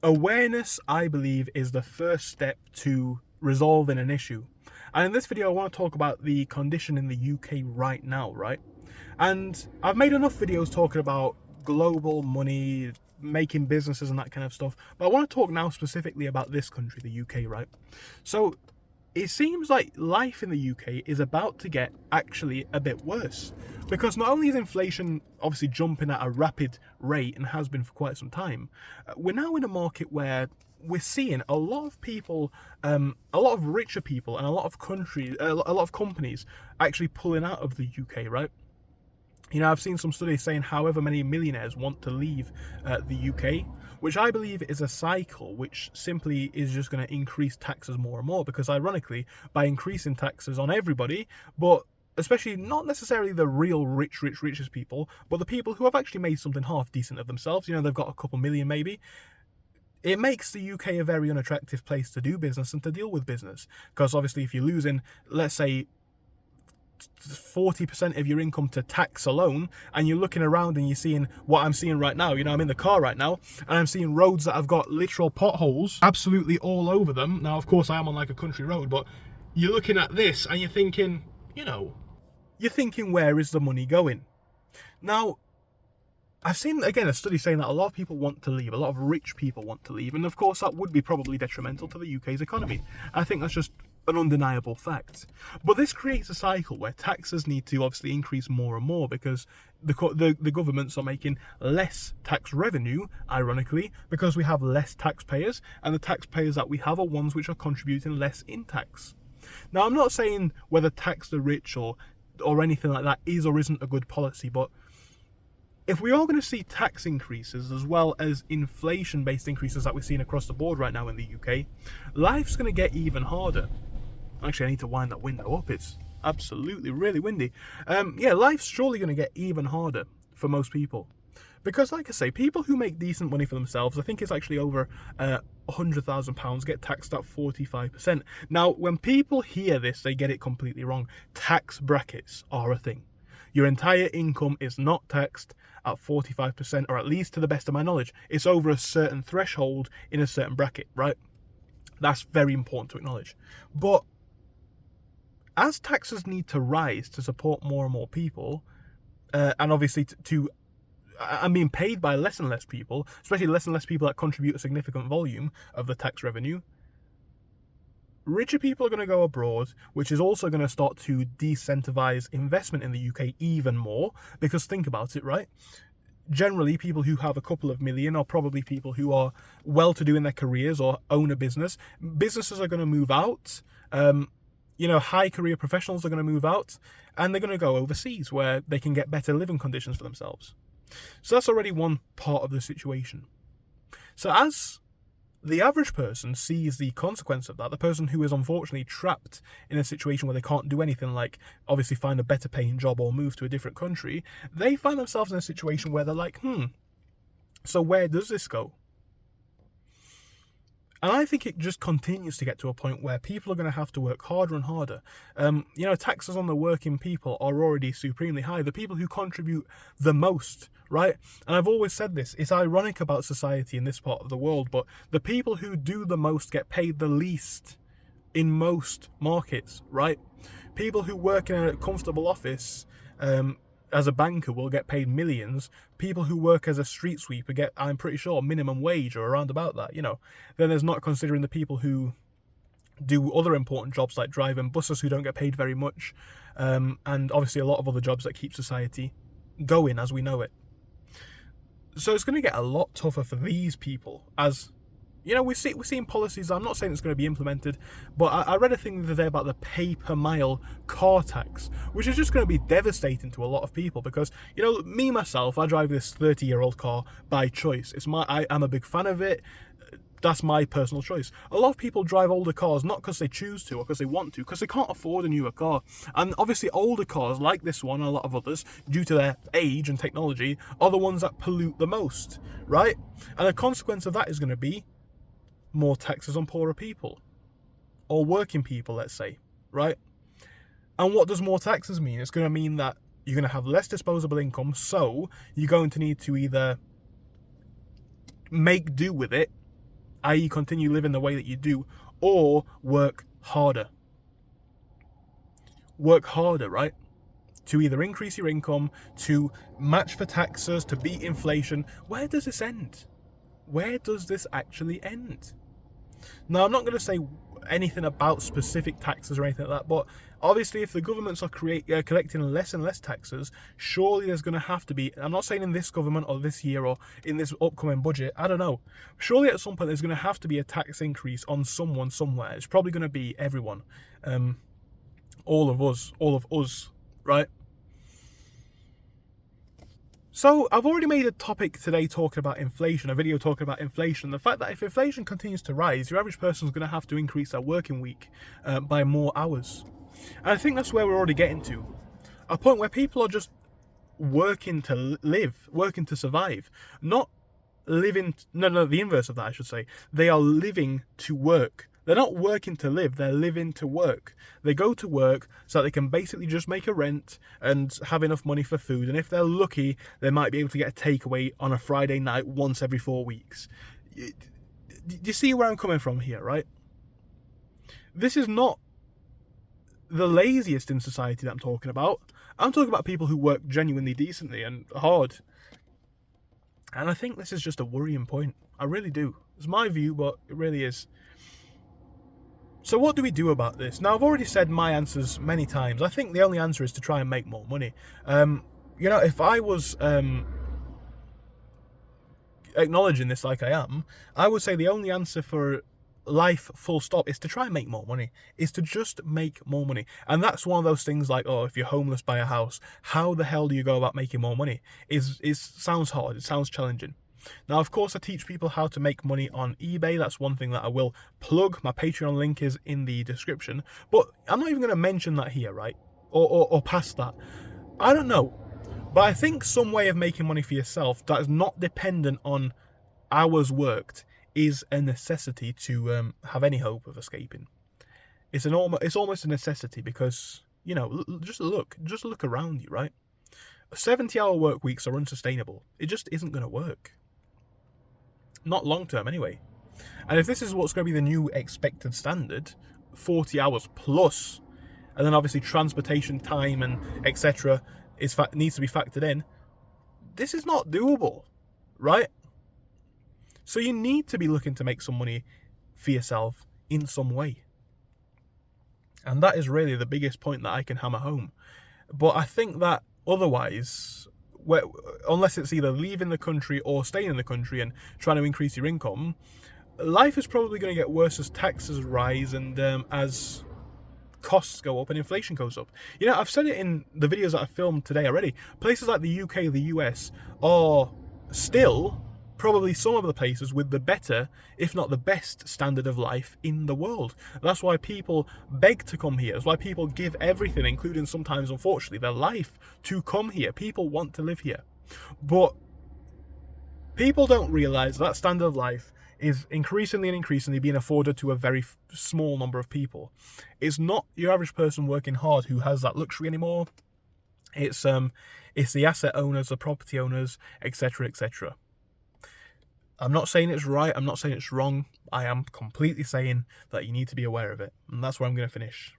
Awareness, I believe, is the first step to resolving an issue. And in this video, I want to talk about the condition in the UK right now, right? And I've made enough videos talking about global money, making businesses and that kind of stuff. But I want to talk now specifically about this country, the UK, right? So it seems like life in the UK is about to get actually a bit worse, because not only is inflation obviously jumping at a rapid rate and has been for quite some time, we're now in a market where we're seeing a lot of people, a lot of richer people, and a lot of countries, a lot of companies actually pulling out of the UK, right? You know, I've seen some studies saying however many millionaires want to leave the UK, which I believe is a cycle which simply is just going to increase taxes more and more, because ironically, by increasing taxes on everybody, but especially not necessarily the real richest people, but the people who have actually made something half decent of themselves, you know, they've got a couple million maybe, it makes the UK a very unattractive place to do business and to deal with business. Because obviously if you're losing, let's say, 40% of your income to tax alone, and you're looking around and you're seeing what I'm seeing right now, you know, I'm in the car right now and I'm seeing roads that have got literal potholes absolutely all over them. Now of course I am on like a country road, but you're looking at this and you're thinking, you know, where is the money going? Now I've seen, again, a study saying that a lot of people want to leave, a lot of rich people want to leave, and of course that would be probably detrimental to the UK's economy. I think that's just an undeniable fact. But this creates a cycle where taxes need to obviously increase more and more, because the governments are making less tax revenue, ironically, because we have less taxpayers, and the taxpayers that we have are ones which are contributing less in tax. Now, I'm not saying whether tax the rich or anything like that is or isn't a good policy, but if we are going to see tax increases as well as inflation-based increases that we're seeing across the board right now in the UK, life's going to get even harder. Actually, I need to wind that window up. It's absolutely really windy. Yeah, life's surely going to get even harder for most people. Because, like I say, people who make decent money for themselves, I think it's actually over £100,000, get taxed at 45%. Now, when people hear this, they get it completely wrong. Tax brackets are a thing. Your entire income is not taxed at 45%, or at least to the best of my knowledge. It's over a certain threshold in a certain bracket, right? That's very important to acknowledge. But as taxes need to rise to support more and more people, and obviously I'm being paid by less and less people, especially less and less people that contribute a significant volume of the tax revenue, richer people are going to go abroad, which is also going to start to decentivize investment in the UK even more. Because think about it, right? Generally, people who have a couple of million are probably people who are well-to-do in their careers or own a business. Businesses are going to move out. You know, high career professionals are going to move out, and they're going to go overseas where they can get better living conditions for themselves. So that's already one part of the situation. So as the average person sees the consequence of that, the person who is unfortunately trapped in a situation where they can't do anything like obviously find a better paying job or move to a different country, they find themselves in a situation where they're like, so where does this go? And I think it just continues to get to a point where people are going to have to work harder and harder. You know, taxes on the working people are already supremely high. The people who contribute the most, right? And I've always said this, it's ironic about society in this part of the world, but the people who do the most get paid the least in most markets, right? People who work in a comfortable office, as a banker, will get paid millions. People who work as a street sweeper get, I'm pretty sure, minimum wage or around about that, you know. Then there's not considering the people who do other important jobs like driving buses, who don't get paid very much, and obviously a lot of other jobs that keep society going as we know it. So it's going to get a lot tougher for these people, as you know, we're seeing policies. I'm not saying it's going to be implemented, but I read a thing the other day about the pay per mile car tax, which is just going to be devastating to a lot of people. Because, you know, me myself, I drive this 30-year-old car by choice. I'm a big fan of it. That's my personal choice. A lot of people drive older cars not because they choose to or because they want to, because they can't afford a newer car. And obviously older cars like this one and a lot of others, due to their age and technology, are the ones that pollute the most, right? And the consequence of that is going to be more taxes on poorer people, or working people, let's say, right? And what does more taxes mean? It's going to mean that you're going to have less disposable income, so you're going to need to either make do with it i.e. continue living the way that you do, or work harder. Work harder, right? To either increase your income, to match for taxes, to beat inflation. Where does this end? Where does this actually end? Now, I'm not going to say anything about specific taxes or anything like that, but obviously if the governments are collecting less and less taxes, surely there's going to have to be, I'm not saying in this government or this year or in this upcoming budget, I don't know, surely at some point there's going to have to be a tax increase on someone somewhere. It's probably going to be everyone, all of us, right? So I've already made a topic today talking about inflation, a video talking about inflation. The fact that if inflation continues to rise, your average person is going to have to increase their working week by more hours. And I think that's where we're already getting to. A point where people are just working to live, working to survive. Not living, no, the inverse of that I should say. They are living to work. They're not working to live, they're living to work. They go to work so that they can basically just make a rent and have enough money for food. And if they're lucky, they might be able to get a takeaway on a Friday night once every 4 weeks. Do you see where I'm coming from here, right? This is not the laziest in society that I'm talking about. I'm talking about people who work genuinely decently and hard. And I think this is just a worrying point. I really do. It's my view, but it really is. So what do we do about this? Now, I've already said my answers many times. I think the only answer is to try and make more money. If I was acknowledging this like I am, I would say the only answer for life full stop is to try and make more money, is to just make more money. And that's one of those things like, oh, if you're homeless, buy a house. How the hell do you go about making more money? It sounds hard, it sounds challenging. Now, of course, I teach people how to make money on eBay. That's one thing that I will plug. My Patreon link is in the description. But I'm not even going to mention that here, right? Or past that. I don't know. But I think some way of making money for yourself that is not dependent on hours worked is a necessity to have any hope of escaping. It's almost a necessity because, just look around you, right? 70-hour work weeks are unsustainable. It just isn't going to work. Not long term, anyway. And if this is what's going to be the new expected standard, 40 hours plus, and then obviously transportation time and etc. needs to be factored in, this is not doable, right? So you need to be looking to make some money for yourself in some way. And that is really the biggest point that I can hammer home. But I think that otherwise, unless it's either leaving the country or staying in the country and trying to increase your income, life is probably going to get worse as taxes rise and as costs go up and inflation goes up. I've said it in the videos that I filmed today already. Places like the UK, the US are still probably some of the places with the better, if not the best, standard of life in the world. That's why people beg to come here. That's why people give everything, including sometimes, unfortunately, their life to come here. People want to live here. But people don't realise that standard of life is increasingly and increasingly being afforded to a very small number of people. It's not your average person working hard who has that luxury anymore. It's the asset owners, the property owners, etc., etc. I'm not saying it's right, I'm not saying it's wrong. I am completely saying that you need to be aware of it. And that's where I'm going to finish.